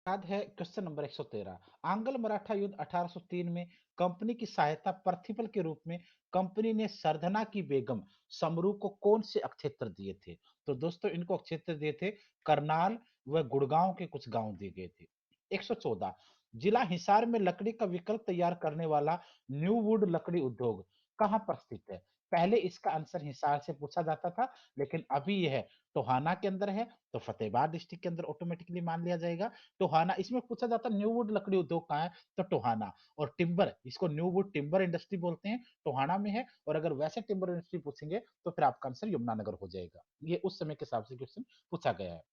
याद है question number 113। आंग्ल मराठा युद्ध 1803 में कंपनी की सहायता प्रतिफल के रूप में कंपनी ने सरधना की बेगम समरू को कौन से अक्षेत्र दिए थे? तो दोस्तों इनको अक्षेत्र दिए थे करनाल व गुड़गांव के कुछ गांव दिए गए थे। 114। जिला हिसार में लकड़ी का विकल्प तैयार करने वाला न्यू वुड लकड़ी उद्योग कहाँ पर स्थित है? पहले इसका आंसर हिसार से पूछा जाता था, लेकिन अभी यह टोहाना के अंदर है, तो फतेहाबाद डिस्ट्रिक्ट के अंदर ऑटोमेटिकली मान लिया जाएगा। टोहाना, इसमें पूछा जाता है न्यू वुड लकड़ी उद्योग कहाँ है, तो टोहाना। और टिम्बर, इसको न्यू वुड टिम्बर इंडस्ट्री बोलते हैं, टोहाना में है। और अगर वैसे टिम्बर इंडस्ट्री पूछेंगे तो फिर आपका आंसर यमुनानगर हो जाएगा। ये उस समय के हिसाब से क्वेश्चन पूछा गया है।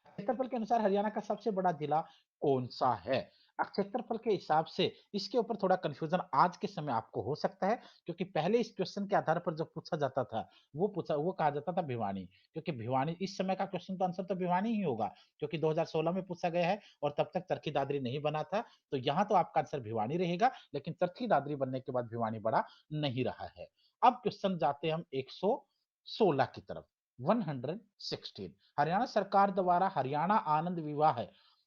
क्षेत्रफल के अनुसार हरियाणा का सबसे बड़ा जिला कौन सा है? क्षेत्रफल के हिसाब से इसके ऊपर थोड़ा कंफ्यूजन आज के समय आपको हो सकता है, क्योंकि पहले इस क्वेश्चन के आधार पर जो पूछा जाता था वो कहा जाता था भिवानी, क्योंकि भिवानी इस समय का क्वेश्चन तो आंसर तो भिवानी ही होगा, क्योंकि 2016 में पूछा गया है और तब तक चरखी दादरी नहीं बना था। तो यहाँ तो आपका आंसर भिवानी रहेगा, लेकिन चरखी दादरी बनने के बाद भिवानी बड़ा नहीं रहा है। अब क्वेश्चन जाते हैं हम 116 की तरफ। 116। हरियाणा सरकार द्वारा हरियाणा आनंद विवाह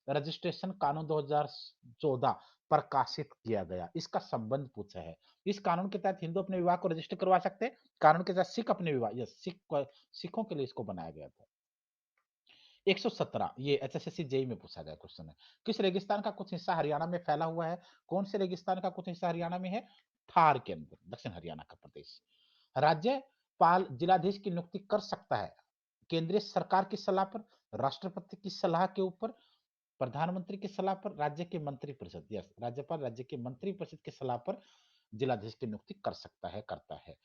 रजिस्ट्रेशन कानून 2014 प्रकाशित किया गया, इसका संबंध पूछा है। इस कानून के तहत हिंदू अपने विवाह को रजिस्टर करवा सकते हैं। कानून के तहत सिख अपने विवाह, यस, सिखों के लिए इसको बनाया गया था। 117, ये एचएसएससी जेई में पूछा गया क्वेश्चन है। किस रेगिस्तान का कुछ हिस्सा हरियाणा में फैला हुआ है? कौन से रेगिस्तान का कुछ हिस्सा हरियाणा में है? थार के अंदर, दक्षिण हरियाणा का प्रदेश। राज्यपाल जिलाधीश की नियुक्ति कर सकता है केंद्रीय सरकार की सलाह पर, राष्ट्रपति की सलाह के ऊपर, प्रधानमंत्री की सलाह पर, राज्य के मंत्री परिषद, यस, राज्यपाल राज्य के मंत्री परिषद की सलाह पर जिलाधीश की नियुक्ति कर सकता है, करता है।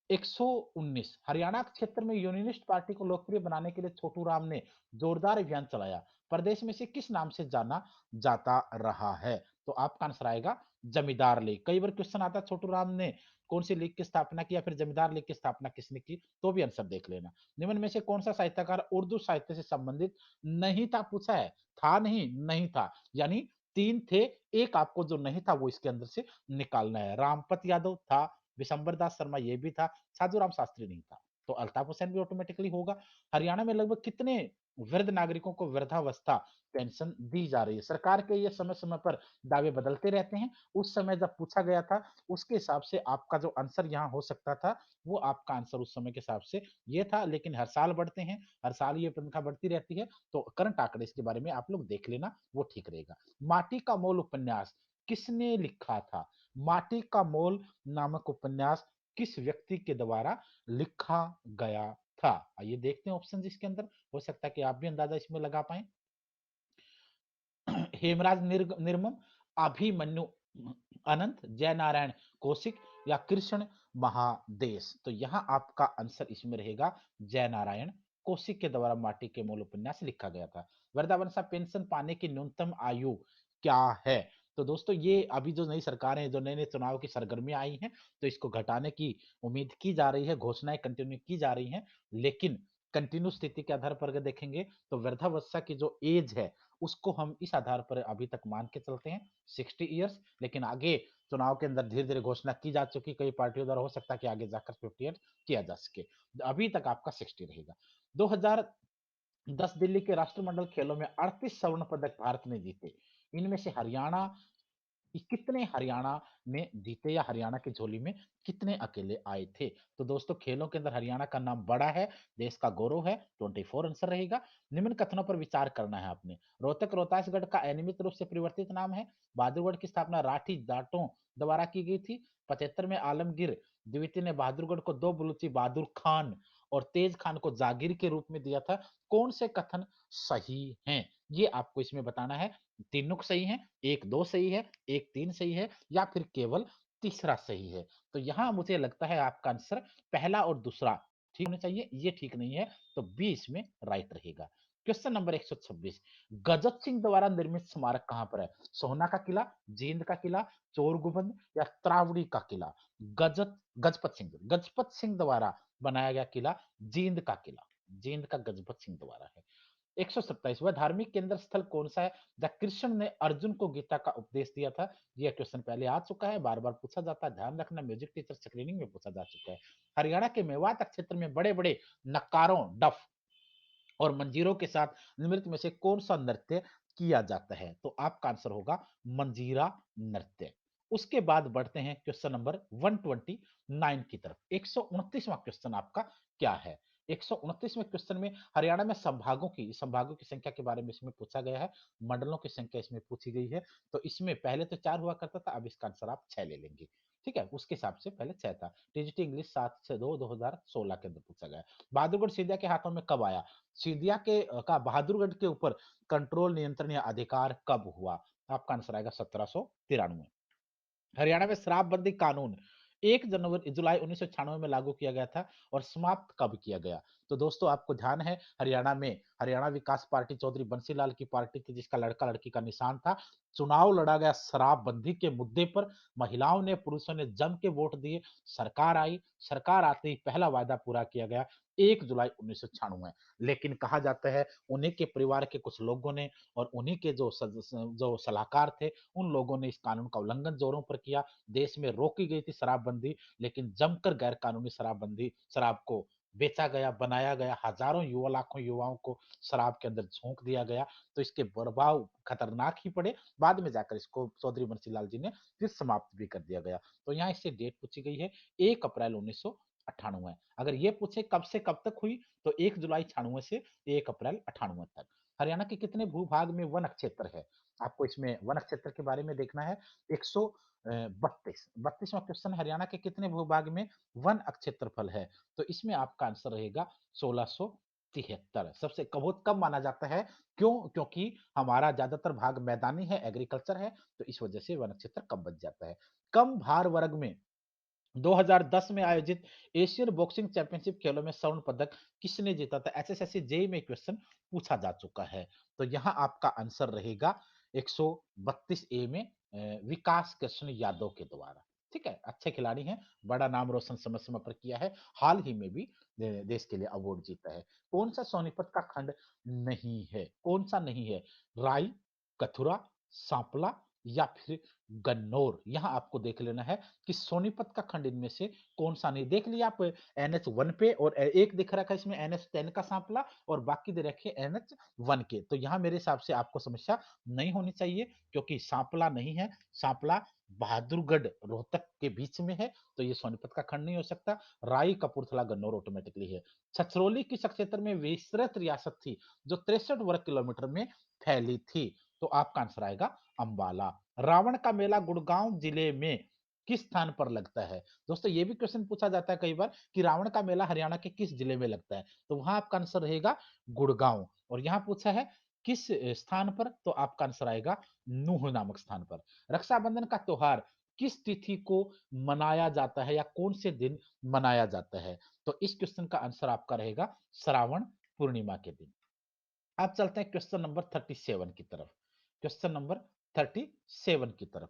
119, हरियाणा क्षेत्र में यूनियनिस्ट पार्टी को लोकप्रिय बनाने के लिए छोटू राम ने जोरदार अभियान चलाया, प्रदेश में से किस नाम से जाना जाता रहा है? तो आपका आंसर आएगा जमींदार लीग। कई बार क्वेश्चन आता है छोटू राम ने कौन सी लीग की स्थापना की या फिर जमींदार लीग की स्थापना किसने की, तो भी आंसर देख लेना। निम्न में से कौन सा साहित्यकार उर्दू साहित्य से संबंधित नहीं था, पूछा है, था नहीं, नहीं था, यानी तीन थे, एक आपको जो नहीं था वो इसके अंदर से निकालना है। रामपत यादव था, विशंबर दास शर्मा ये भी था, साधुराम शास्त्री नहीं था, तो अल्ताफ हुसैन भी ऑटोमेटिकली होगा। हरियाणा में लगभग कितने वृद्ध नागरिकों को वृद्धावस्था पेंशन दी जा रही है? सरकार के ये समय समय पर दावे बदलते रहते हैं। उस समय जब पूछा गया था उसके हिसाब से आपका जो आंसर यहाँ हो सकता था वो आपका आंसर उस समय के हिसाब से ये था, लेकिन हर साल बढ़ते हैं, हर साल ये संख्या बढ़ती रहती है, तो करंट आंकड़े इसके बारे में आप लोग देख लेना, वो ठीक रहेगा। माटी का मोल उपन्यास किसने लिखा था? माटी का मोल नामक उपन्यास किस व्यक्ति के द्वारा लिखा गया था? आइए देखते हैं ऑप्शन इसके अंदर, हो सकता है कि आप भी अंदाजा इसमें लगा पाए। हेमराज निर्मम, अभिमन्यु अनंत, जय नारायण कौशिक या कृष्ण महादेश। तो यहाँ आपका आंसर इसमें रहेगा जय नारायण कौशिक के द्वारा माटी के मूल उपन्यास लिखा गया था। वृद्धावस्था पेंशन पाने की न्यूनतम आयु क्या है? तो दोस्तों ये अभी जो नई सरकार है, जो नए नए चुनाव की सरगर्मियां आई हैं, तो इसको घटाने की उम्मीद की जा रही है, घोषणाएं कंटिन्यू की जा रही हैं, लेकिन कंटिन्यू स्थिति के आधार पर अगर देखेंगे तो वृद्धावस्था की जो एज है उसको हम इस आधार पर अभी तक मान के चलते हैं 60 ईयर्स, लेकिन आगे चुनाव के अंदर धीरे धीरे घोषणा की जा चुकी, कई पार्टियों द्वारा हो सकता है कि आगे जाकर 50 ईयर्स किया जा सके। अभी तक आपका 60 रहेगा। 2010 दिल्ली के राष्ट्रमंडल खेलों में 38 स्वर्ण पदक भारत ने जीते, इनमें से हरियाणा कितने हरियाणा में जीते या हरियाणा की झोली में कितने अकेले आए थे? तो दोस्तों खेलों के अंदर हरियाणा का नाम बड़ा है, देश का गौरव है, 24 आंसर रहेगा। निम्न कथनों पर विचार करना है आपने। रोहतक रोहतासगढ़ का अनियमित रूप से परिवर्तित नाम है। बहादुरगढ़ की स्थापना राठी जाटों द्वारा की गई थी। 75 में आलमगीर द्वितीय ने बहादुरगढ़ को दो बलूची बहादुर खान और तेज खान को जागीर के रूप में दिया था। कौन से कथन सही हैं ये आपको इसमें बताना है। तीनों सही है, एक दो सही है, एक तीन सही है, या फिर केवल तीसरा सही है? तो यहां मुझे लगता है आपका आंसर पहला और दूसरा ठीक होना चाहिए, ये ठीक नहीं है, तो बी इसमें राइट रहेगा। क्वेश्चन नंबर 126, गजत सिंह द्वारा निर्मित स्मारक कहां पर है? सोहना का किला, जींद का किला, चोर गुबंद या त्रावड़ी का किला? गजपत सिंह द्वारा बनाया गया किला जींद का किला, जींद का गजपत सिंह द्वारा है। 127, वह धार्मिक केंद्र स्थल कौन सा है जहाँ कृष्ण ने अर्जुन को गीता का उपदेश दिया था? यह क्वेश्चन पहले आ चुका है, बार बार पूछा जाता है, ध्यान रखना, म्यूजिक टीचर स्क्रीनिंग में पूछा जा चुका है। हरियाणा के मेवात क्षेत्र में बड़े बड़े नक्कारों, डफ और मंजीरों के साथ नृत्य में से कौन सा नृत्य किया जाता है? तो आपका आंसर होगा मंजीरा नृत्य। उसके बाद बढ़ते हैं क्वेश्चन नंबर 129 की तरफ। 129वां क्वेश्चन आपका क्या है? 129वें क्वेश्चन में हरियाणा में संभागों की संख्या के बारे में इसमें पूछा गया है, मंडलों की संख्या इसमें पूछी गई है। तो इसमें पहले तो 4 हुआ करता था, अब इसका आंसर आप 6 ले लेंगे। ठीक है? उसके हिसाब से पहले 6 था। टीजीटी इंग्लिश 7 से 2 2016 के अंदर पूछा गया है। बहादुरगढ़ सिंधिया के हाथों में कब आया? सिंधिया का बहादुरगढ़ के ऊपर कंट्रोल, नियंत्रण या अधिकार कब हुआ? आपका आंसर आएगा 1793। हरियाणा में शराबबंदी कानून 1 जनवरी जुलाई 1996 में लागू किया गया था और समाप्त कब किया गया? तो दोस्तों आपको ध्यान है हरियाणा में हरियाणा विकास पार्टी चौधरी बंसीलाल की पार्टी थी जिसका लड़का-लड़की का निशान था। चुनाव लड़ा गया शराबबंदी के मुद्दे पर, महिलाओं ने, पुरुषों ने जम के वोट दिए, सरकार आई, सरकार आते ही पहला वायदा पूरा किया गया 1 जुलाई 1996। लेकिन कहा जाता है उन्हीं के परिवार के कुछ लोगों ने और उन्हीं के जो सलाहकार थे, उन लोगों ने इस कानून का उल्लंघन जोरों पर किया। देश में रोकी गई थी शराबबंदी, लेकिन जमकर गैर कानूनी शराब को बेचा गया, बनाया गया, हजारों युवा, लाखों युवाओं को शराब के अंदर झोंक दिया गया। तो इसके प्रभाव खतरनाक ही पड़े। बाद में जाकर इसको चौधरी बंसीलाल जी ने फिर समाप्त भी कर दिया गया। तो यहाँ इससे डेट पूछी गई है 1 अप्रैल 1998। अगर ये पूछे कब से कब तक हुई, तो 1 जुलाई 96 से 1 अप्रैल 98 तक। हरियाणा के कितने भूभाग में वन क्षेत्र है? आपको इसमें वन क्षेत्र के बारे में देखना है। 132वां क्वेश्चन, हरियाणा के कितने भूभाग में वन क्षेत्रफल है? तो इसमें आपका आंसर रहेगा 1673। सबसे बहुत कम माना जाता है। क्यों? क्योंकि हमारा ज्यादातर भाग मैदानी है, एग्रीकल्चर है, तो इस वजह से वन क्षेत्र कम बच जाता है। कम भार वर्ग में 2010 में आयोजित एशियन बॉक्सिंग चैंपियनशिप खेलों में स्वर्ण पदक किसने जीता था? एसएससी जेई में क्वेश्चन पूछा जा चुका है। तो यहाँ आपका आंसर रहेगा 132 ए में विकास कृष्ण यादव के द्वारा। ठीक है, अच्छे खिलाड़ी हैं, बड़ा नाम रोशन समय समय पर किया है, हाल ही में भी देश के लिए अवार्ड जीता है। कौन सा सोनीपत का खंड नहीं है? कौन सा नहीं है? राई, कथुरा, सांपला या फिर गन्नौर? यहाँ आपको देख लेना है कि सोनीपत का खंड इनमें से कौन सा नहीं। देख लिया आप एनएच 1 पे, और एक दिख रखा है इसमें एनएच 10 का सांपला, और बाकी दे रखे एनएच 1 के। तो यहाँ मेरे हिसाब से आपको समस्या नहीं होनी चाहिए, क्योंकि सांपला नहीं है। सांपला बहादुरगढ़ रोहतक के बीच में है, तो ये सोनीपत का खंड नहीं हो सकता। राई, कपूरथला, गन्नौर ऑटोमेटिकली है। छछरौली किस क्षेत्र में विस्तृत रियासत थी जो 63 वर्ग किलोमीटर में फैली थी? तो आपका आंसर आएगा अंबाला। रावण का मेला गुड़गांव जिले में किस स्थान पर लगता है? दोस्तों ये भी क्वेश्चन पूछा जाता है कई बार कि रावण का मेला हरियाणा के किस जिले में लगता है? तो वहां आपका आंसर रहेगा गुड़गांव। और यहाँ पूछा है किस स्थान पर? तो आपका आंसर आएगा नूह नामक स्थान पर। रक्षाबंधन का त्योहार किस तिथि को मनाया जाता है या कौन से दिन मनाया जाता है? तो इस क्वेश्चन का आंसर आपका रहेगा श्रावण पूर्णिमा के दिन। अब चलते हैं क्वेश्चन नंबर 37 की तरफ। क्वेश्चन नंबर 37 की तरफ।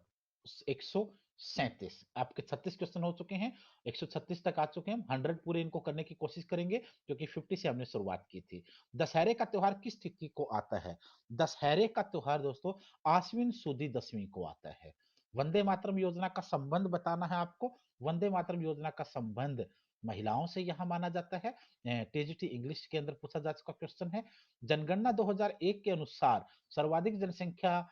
137, आपके 36 क्वेश्चन हो चुके हैं, 136 तक आ चुके हैं। 100 पूरे इनको करने की कोशिश करेंगे, क्योंकि 50 से हमने शुरुआत की थी। दशहरे का त्योहार किस तिथि को आता है? दशहरे का त्योहार दोस्तों आश्विन सुदी दशमी को आता है। वंदे मातरम योजना का संबंध बताना है आपको। वंदे मातरम योजना का संबंध महिलाओं से यहां माना जाता है। टीजीटी इंग्लिश के अंदर पूछा जा चुका क्वेश्चन है। जनगणना 2001 के अनुसार सर्वाधिक जनसंख्या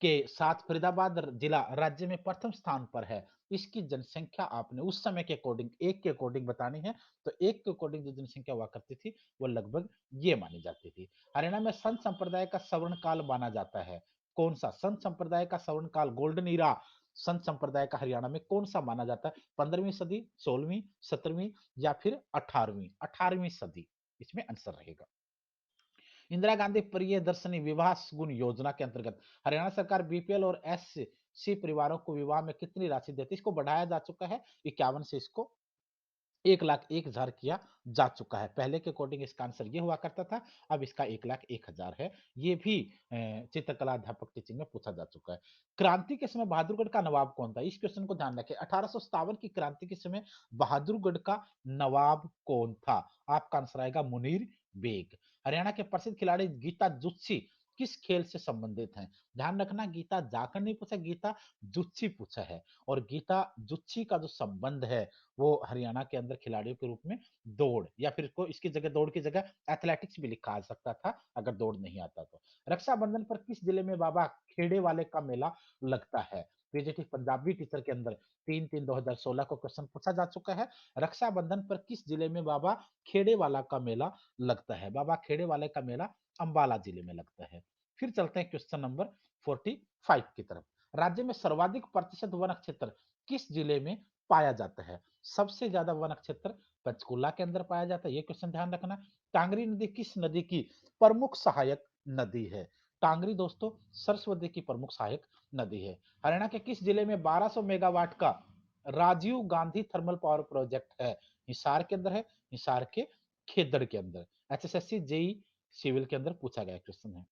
के साथ फरीदाबाद जिला राज्य में प्रथम स्थान पर है। इसकी जनसंख्या आपने उस समय के अकॉर्डिंग, एक के अकॉर्डिंग बतानी है। तो एक के अकॉर्डिंग जो जनसंख्या हुआ करती थी वो लगभग ये मानी जाती थी। हरियाणा में संत संप्रदाय का स्वर्ण काल माना जाता है। कौन सा? संत संप्रदाय का स्वर्ण काल, गोल्डन ईरा संत संप्रदाय का हरियाणा में कौन सा माना जाता है? 15वीं सदी, 16वीं, 17वीं या फिर 18वीं? 18वीं सदी इसमें आंसर रहेगा। इंदिरा गांधी प्रियदर्शनी विवाह सुगुन योजना के अंतर्गत हरियाणा सरकार बीपीएल और एस सी परिवारों को विवाह में कितनी राशि देती है? इसको बढ़ाया जा चुका है 51 से, इसको 1,01,000 किया जा चुका है। पहले के अकॉर्डिंग इसका आंसर ये हुआ करता था, अब इसका 1,01,000 है। ये भी चित्रकला अध्यापक टीचिंग में पूछा जा चुका है। क्रांति के समय बहादुरगढ़ का नवाब कौन था? इस क्वेश्चन को ध्यान रखें। 1857 की क्रांति के समय बहादुरगढ़ का नवाब कौन था? आपका आंसर आएगा मुनीर बेग। हरियाणा के प्रसिद्ध खिलाड़ी गीता जुत्सी किस खेल से संबंधित हैं? ध्यान रखना गीता जाखड़ नहीं पूछा, गीता जुत्सी पूछा है और गीता जुत्सी का जो संबंध है, वो हरियाणा के अंदर खिलाड़ियों के रूप में दौड़ या फिर इसको इसकी जगह दौड़ की जगह एथलेटिक्स भी लिखा आ सकता था, अगर दौड़ नहीं आता तो। रक्षाबंधन पर किस जिले में बाबा खेड़े वाले का मेला लगता है? पीजीटी पंजाबी टीचर के अंदर 3/3/2016 को क्वेश्चन पूछा जा चुका है। रक्षाबंधन पर किस जिले में बाबा खेड़े वाला का मेला लगता है? बाबा खेड़े वाले का मेला अंबाला जिले में लगता है। फिर चलते हैं क्वेश्चन नंबर 45 की तरफ। राज्य में सर्वाधिक प्रतिशत वन क्षेत्र किस जिले में पाया जाता है? सबसे ज्यादा वन क्षेत्र पंचकुला के अंदर पाया जाता है, ये क्वेश्चन ध्यान रखना। टांगरी नदी किस नदी की प्रमुख सहायक नदी है? टांगरी दोस्तों सरस्वती की प्रमुख सहायक नदी है। हरियाणा के किस जिले में 1200 मेगावाट का Rajiv Gandhi thermal power project है? हिसार के अंदर है, हिसार के खेदड़ के अंदर। एचएसएससी जेई सिविल के अंदर पूछा गया क्वेश्चन है।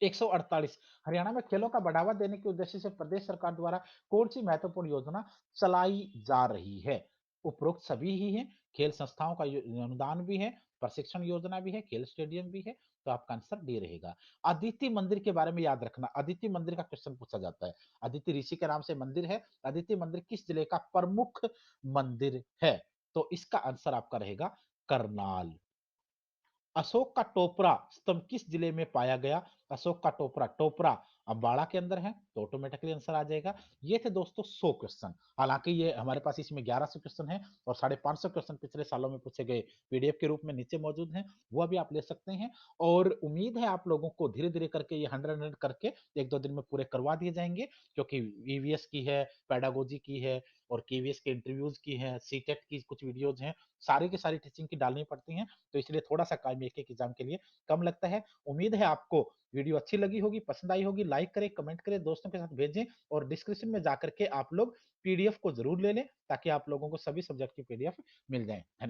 148 हरियाणा में खेलों का बढ़ावा देने के उद्देश्य से प्रदेश सरकार द्वारा कौन सी महत्वपूर्ण योजना चलाई जा रही है? उपरोक्त सभी ही हैं, खेल संस्थाओं का अनुदान भी है, प्रशिक्षण योजना भी है, खेल स्टेडियम भी है, तो आपका आंसर डी रहेगा। अदिति मंदिर के बारे में याद रखना, अदिति मंदिर का क्वेश्चन पूछा जाता है। अदिति ऋषि के नाम से मंदिर है। अदिति मंदिर किस जिले का प्रमुख मंदिर है? तो इसका आंसर आपका रहेगा करनाल। अशोक का टोपरा स्तंभ किस जिले में पाया गया? अशोक का टोपरा टोपरा अम्बाड़ा के अंदर है, तो ऑटोमेटिकली आंसर आ जाएगा। ये थे दोस्तों 100 क्वेश्चन। हालांकि ये हमारे पास इसमें 1100 क्वेश्चन है और 550 क्वेश्चन पिछले सालों में पूछे गए पीडीएफ के रूप में नीचे मौजूद हैं, वो अभी आप ले सकते हैं। और उम्मीद है आप लोगों को धीरे धीरे करके ये 100 करके एक दो दिन में पूरे करवा दिए जाएंगे, क्योंकि ईवीएस की है, पेडागोजी की है और केवीएस के इंटरव्यूज की है, सीटेट की कुछ वीडियोज हैं, सारी की सारी टीचिंग की डालनी पड़ती हैं, तो इसलिए थोड़ा सा टाइम एक एक एग्जाम के लिए कम लगता है। उम्मीद है आपको वीडियो अच्छी लगी होगी, पसंद आई होगी। लाइक करें, कमेंट करें, दोस्तों के साथ भेजें और डिस्क्रिप्शन में जाकर के आप लोग पीडीएफ को जरूर ले लें, ताकि आप लोगों को सभी सब्जेक्ट की पीडीएफ मिल जाए। धन्यवाद।